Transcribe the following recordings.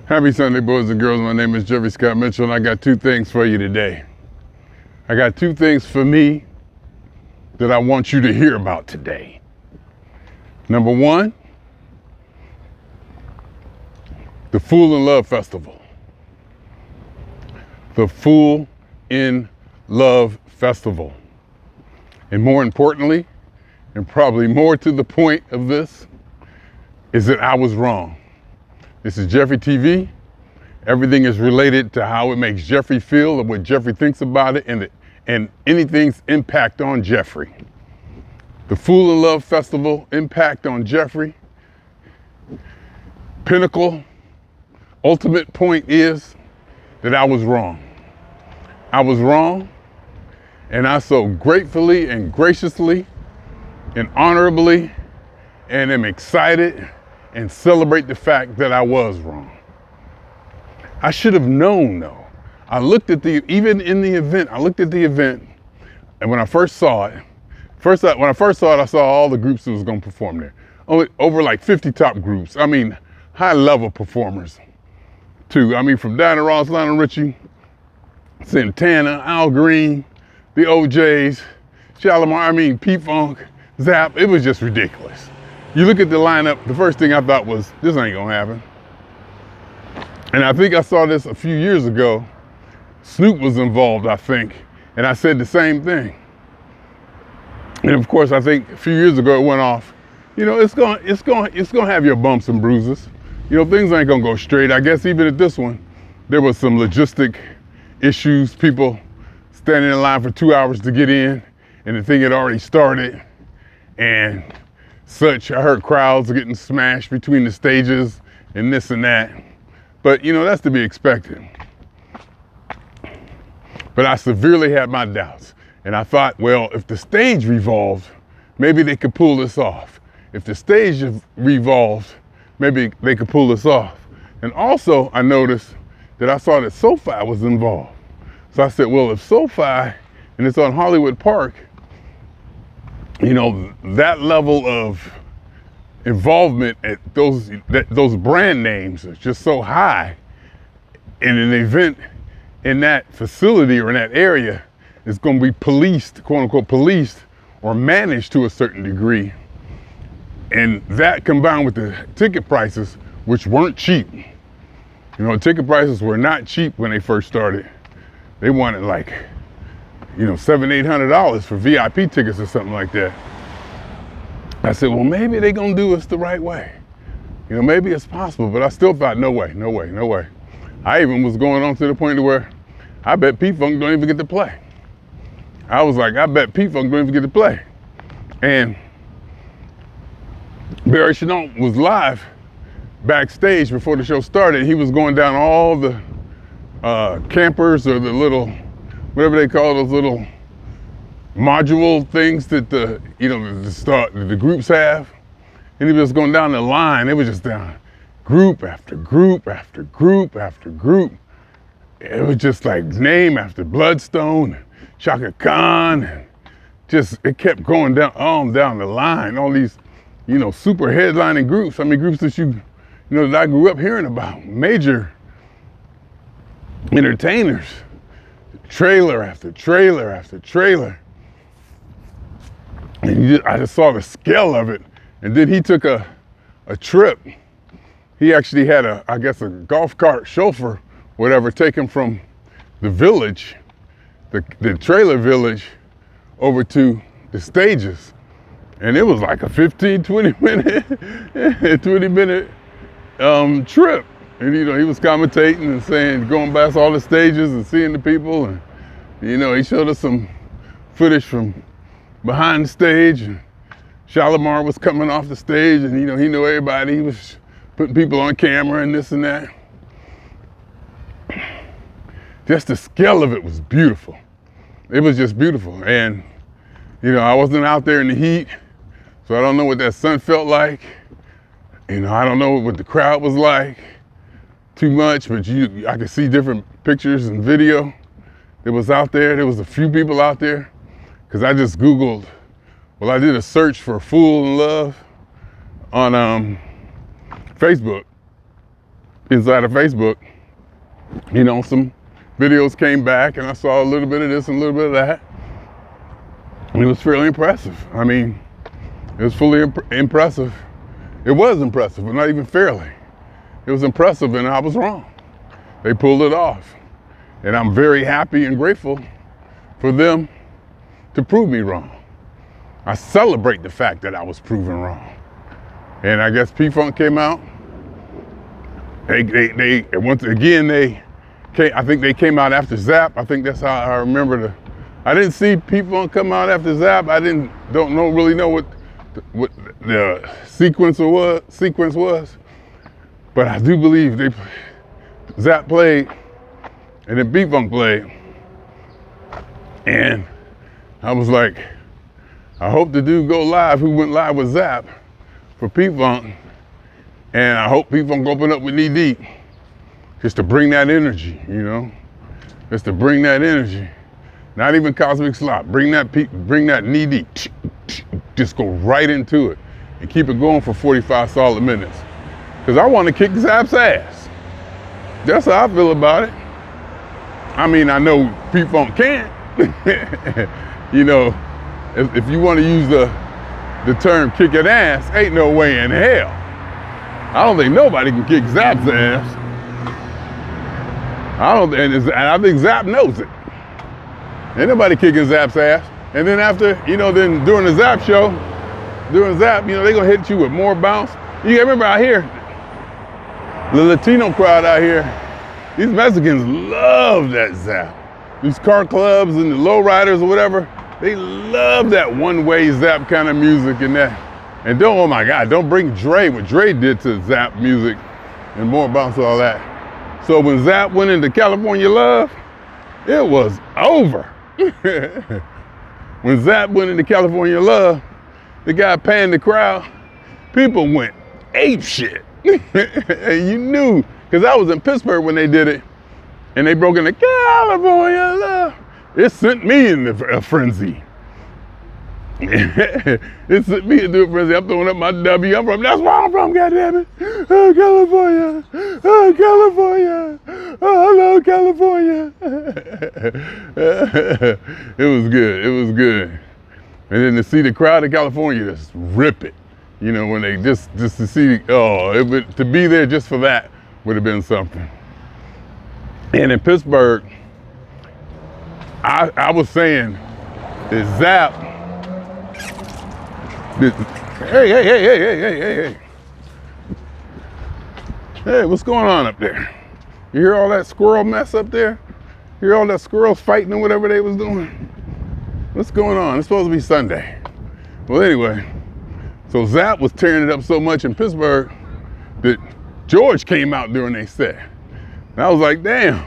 Happy Sunday, boys and girls. My name is Jeffery Scott Mitchell, and I got two things for you today. I got two things for me that I want you to hear about today. Number one, the Fool in Love Festival. The Fool in Love Festival. And more importantly, and probably more to the point of this, is that I was wrong. This is Jeffery TV. Everything is related to how it makes Jeffery feel and what Jeffery thinks about it and anything's impact on Jeffery. The Fool in Love Festival impact on Jeffery. Pinnacle, ultimate point is that I was wrong. I was wrong, and I so gratefully and graciously and honorably and am excited and celebrate the fact that I was wrong. I should have known though. I looked at even in the event, I looked at the event, and when I first saw it, I saw all the groups that was gonna perform there. Over like 50 top groups. I mean, high level performers too. I mean, from Diana Ross, Lionel Richie, Santana, Al Green, the OJs, Shalimar, P-Funk, Zap. It was just ridiculous. You look at the lineup, the first thing I thought was, this ain't gonna happen. And I think I saw this a few years ago. Snoop was involved, I think, and I said the same thing. And of course, I think a few years ago it went off. You know, it's gonna have your bumps and bruises. You know, things ain't gonna go straight. I guess even at this one, there was some logistic issues. People standing in line for 2 hours to get in, and the thing had already started, and such. I heard crowds getting smashed between the stages and this and that. But you know, that's to be expected. But I severely had my doubts. And I thought, well, if the stage revolved, maybe they could pull this off. If the stage revolved, maybe they could pull this off. And also I noticed that I saw that SoFi was involved. So I said, well, if SoFi, and it's on Hollywood Park, you know, that level of involvement at those brand names is just so high in an event in that facility or in that area is going to be policed, quote unquote, policed or managed to a certain degree. And that combined with the ticket prices, which weren't cheap. You know, ticket prices were not cheap when they first started. They wanted like, you know, $700-800 for VIP tickets or something like that. I said, well, maybe they're gonna do us the right way. You know, maybe it's possible, but I still thought, no way, no way, no way. I even was going on to the point where I bet P-Funk don't even get to play. I was like, I bet P-Funk don't even get to play. And Barry Chenault was live backstage before the show started. He was going down all the campers or the little, whatever they call those little module things that the groups have. And he was going down the line. It was just down group after group after group after group. It was just like name after Bloodstone, Chaka Khan, and just, it kept going down the line. All these, you know, super headlining groups. I mean, groups that that I grew up hearing about. Major entertainers. Trailer after trailer after trailer. And I just saw the scale of it. And then he took a trip. He actually had I guess a golf cart chauffeur, whatever, take him from the village, the trailer village, over to the stages. And it was like a 20 minute trip. And you know, he was commentating and saying, going past all the stages and seeing the people. And you know, he showed us some footage from behind the stage. And Shalimar was coming off the stage, and you know, he knew everybody. He was putting people on camera and this and that. Just the scale of it was beautiful. It was just beautiful. And you know, I wasn't out there in the heat, so I don't know what that sun felt like. You know, I don't know what the crowd was like too much, but I could see different pictures and video that was out there. There was a few people out there, because I just Googled, well, I did a search for Fool in Love on Facebook. inside of Facebook, you know, some videos came back and I saw a little bit of this and a little bit of that. And it was fairly impressive. I mean, it was fully impressive. It was impressive, but not even fairly. It was impressive and I was wrong. They pulled it off. And I'm very happy and grateful for them to prove me wrong. I celebrate the fact that I was proven wrong. And I guess P-Funk came out. They once again, I think they came out after Zap. I think that's how I remember I didn't see P-Funk come out after Zap. I don't really know what the sequence was. But I do believe Zap played and then P-Funk played. And I was like, I hope the dude go live who went live with Zap for P-Funk. And I hope P-Funk open up with Knee Deep. Just to bring that energy, you know? Just to bring that energy. Not even Cosmic Slop. Bring that Knee Deep. Just go right into it. And keep it going for 45 solid minutes. Because I want to kick Zap's ass. That's how I feel about it. I mean, I know P-Funk can't. You know, if you want to use the term kicking ass, ain't no way in hell. I don't think nobody can kick Zap's ass. And I think Zap knows it. Ain't nobody kicking Zap's ass. And then after, you know, then during the Zap show, during Zap, you know, they gonna hit you with more bounce. You gotta remember out here, the Latino crowd out here, these Mexicans love that Zap. These car clubs and the lowriders or whatever, they love that one-way Zap kind of music and that. And oh my God, don't bring Dre, what Dre did to Zap music and more bounce and all that. So when Zap went into California Love, it was over. When Zap went into California Love, the guy panned the crowd, people went ape shit. And you knew, because I was in Pittsburgh when they did it, and they broke into California Love. It sent me into a frenzy. It sent me into a frenzy. I'm throwing up my W. That's where I'm from, goddammit. Oh, California. Oh, California. Oh, hello, California. It was good. It was good. And then to see the crowd in California just rip it. You know, when they just to see, to be there just for that would have been something. And in Pittsburgh, I was saying that Zap, hey. Hey, what's going on up there? You hear all that squirrel mess up there? You hear all that squirrels fighting or whatever they was doing? What's going on? It's supposed to be Sunday. Well, anyway, so Zap was tearing it up so much in Pittsburgh that George came out during their set. And I was like, damn.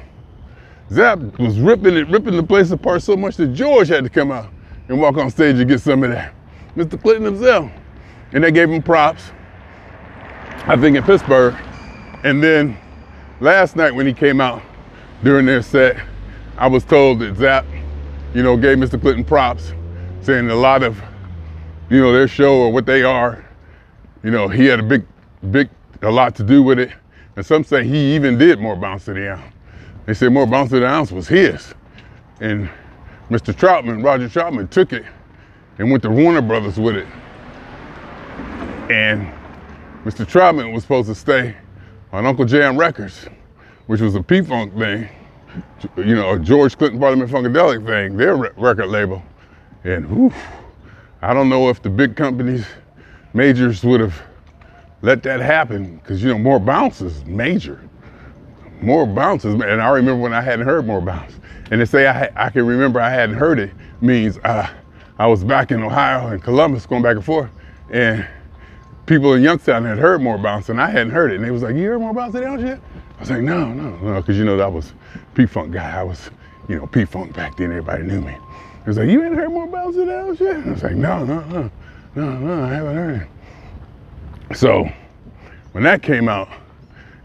Zap was ripping the place apart so much that George had to come out and walk on stage to get some of that. Mr. Clinton himself. And they gave him props, I think in Pittsburgh. And then last night when he came out during their set, I was told that Zap, you know, gave Mr. Clinton props, saying a lot of, you know, their show or what they are, you know, he had a lot to do with it. And some say he even did More Bounce to the Ounce. They said More Bounce to the Ounce was his. And Mr. Troutman, Roger Troutman, took it and went to Warner Brothers with it. And Mr. Troutman was supposed to stay on Uncle Jam Records, which was a P-Funk thing, you know, a George Clinton Parliament Funkadelic thing, their record label. And whew, I don't know if the big companies, majors would have let that happen, because, you know, More Bounce is major. More Bounce is, and I remember when I hadn't heard More Bounce. And to say I can remember I hadn't heard it means I was back in Ohio and Columbus going back and forth, and people in Youngstown had heard More Bounce and I hadn't heard it. And they was like, you heard More Bounce to the Ounce yet? I was like, no, because you know that was P-Funk guy. I was, you know, P-Funk back then, everybody knew me. He was like, you ain't heard More Bounce to the Ounce yet? I was like, no, I haven't heard it. So when that came out,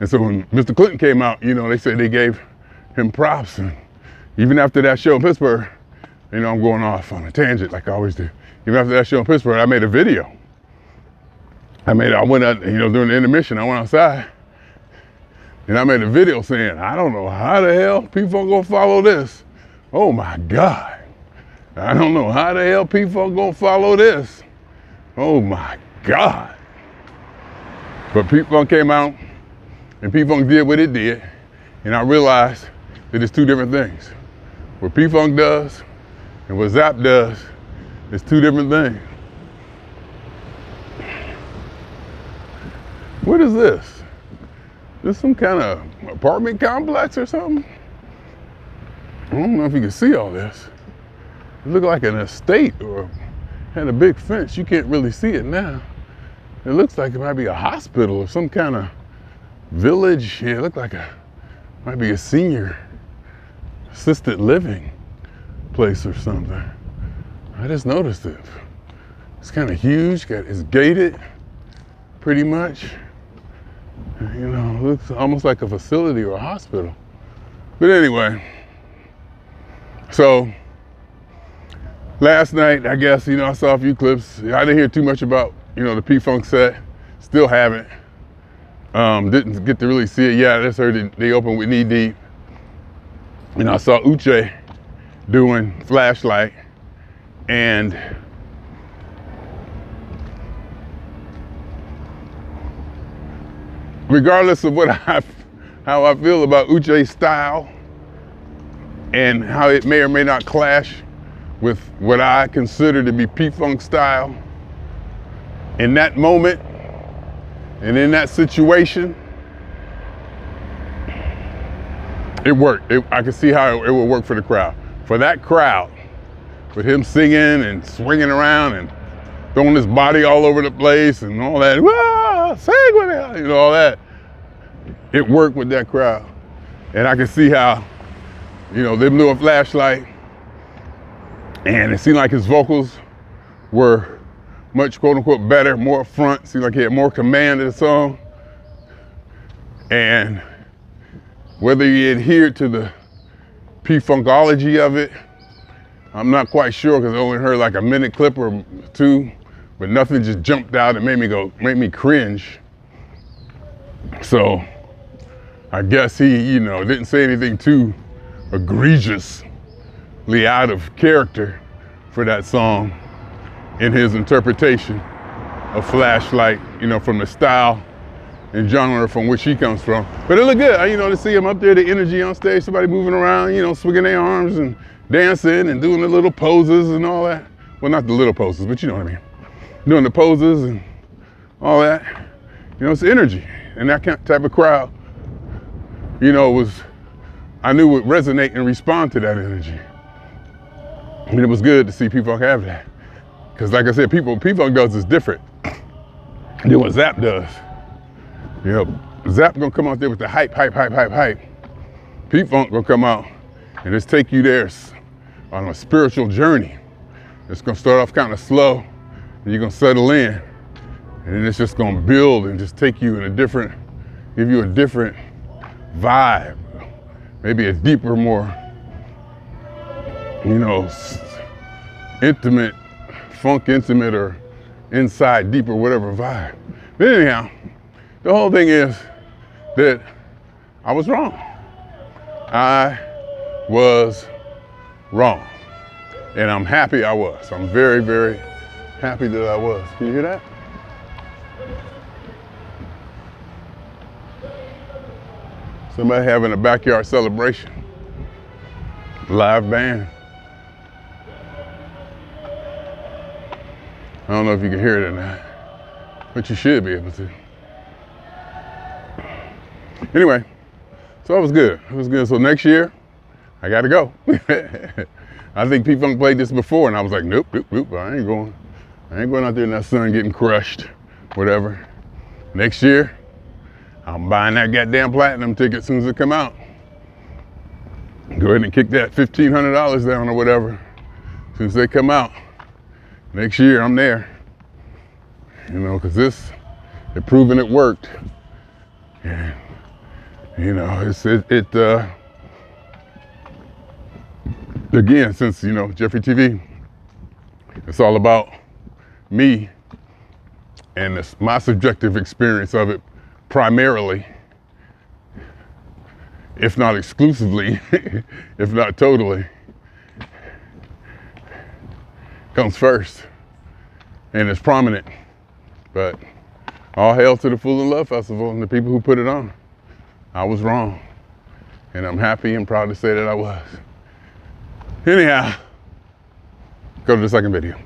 and so when Mr. Clinton came out, you know, they said they gave him props. And even after that show in Pittsburgh, you know, I'm going off on a tangent like I always do. Even after that show in Pittsburgh, I made a video. I went out, you know, during the intermission, I went outside And I made a video saying, I don't know how the hell P-Funk gonna follow this. Oh my God. I don't know how the hell P-Funk gonna follow this. Oh my God. But P-Funk came out and P-Funk did what it did. And I realized that it's two different things. What P-Funk does and what Zap does is two different things. What is this? This some kind of apartment complex or something? I don't know if you can see all this. It looked like an estate or had a big fence. You can't really see it now. It looks like it might be a hospital or some kind of village. Yeah, it looked like might be a senior assisted living place or something. I just noticed it. It's kind of huge. It's gated, pretty much. You know, it looks almost like a facility or a hospital. But anyway, so last night, I guess, I saw a few clips. I didn't hear too much about, the P-Funk set. Still haven't. Didn't get to really see it yet. I just heard they opened with Knee Deep. And I saw Uche doing Flashlight. And regardless of how I feel about Uche's style and how it may or may not clash with what I consider to be P-Funk style, in that moment and in that situation, it worked. I could see how it would work for the crowd. For that crowd, with him singing and swinging around and throwing his body all over the place and all that, sing with it, all that. It worked with that crowd. And I could see how, them doing Flashlight, and it seemed like his vocals were much, quote unquote, better, more front. Seemed like he had more command of the song. And whether he adhered to the P-Funkology of it, I'm not quite sure, because I only heard like a minute clip or two, but nothing just jumped out and made me cringe. So I guess he, didn't say anything too egregiously out of character for that song in his interpretation of Flashlight, from the style and genre from which he comes from. But it looked good, to see him up there, the energy on stage, somebody moving around, swinging their arms and dancing and doing the little poses and all that. Well, not the little poses, but you know what I mean. Doing the poses and all that. It's energy. And that type of crowd, I knew would resonate and respond to that energy. And it was good to see P-Funk have that. Because like I said, P-Funk does is different than what Zap does. Zap gonna come out there with the hype. P-Funk gonna come out and just take you there on a spiritual journey. It's gonna start off kind of slow, and you're gonna settle in. And then it's just gonna build and just take you in give you a different vibe. Maybe a deeper, more, intimate, funk intimate or inside deeper, whatever vibe. But anyhow, the whole thing is that I was wrong. I was wrong. And I'm happy I was. I'm very, very happy that I was. Can you hear that? Somebody having a backyard celebration. Live band. I don't know if you can hear it or not, but you should be able to. Anyway, so it was good. It was good. So next year, I got to go. I think P-Funk played this before, and I was like, nope, I ain't going out there in that sun getting crushed, whatever. Next year, I'm buying that goddamn platinum ticket as soon as it come out. Go ahead and kick that $1,500 down or whatever as soon as they come out. Next year, I'm there. Because it proven it worked. And, again, since, Jeffery TV, it's all about me and my subjective experience of it primarily. if not exclusively, if not totally, comes first and is prominent. But all hail to the Fool in Love Festival and the people who put it on. I was wrong, and I'm happy and proud to say that I was. Anyhow, go to the second video.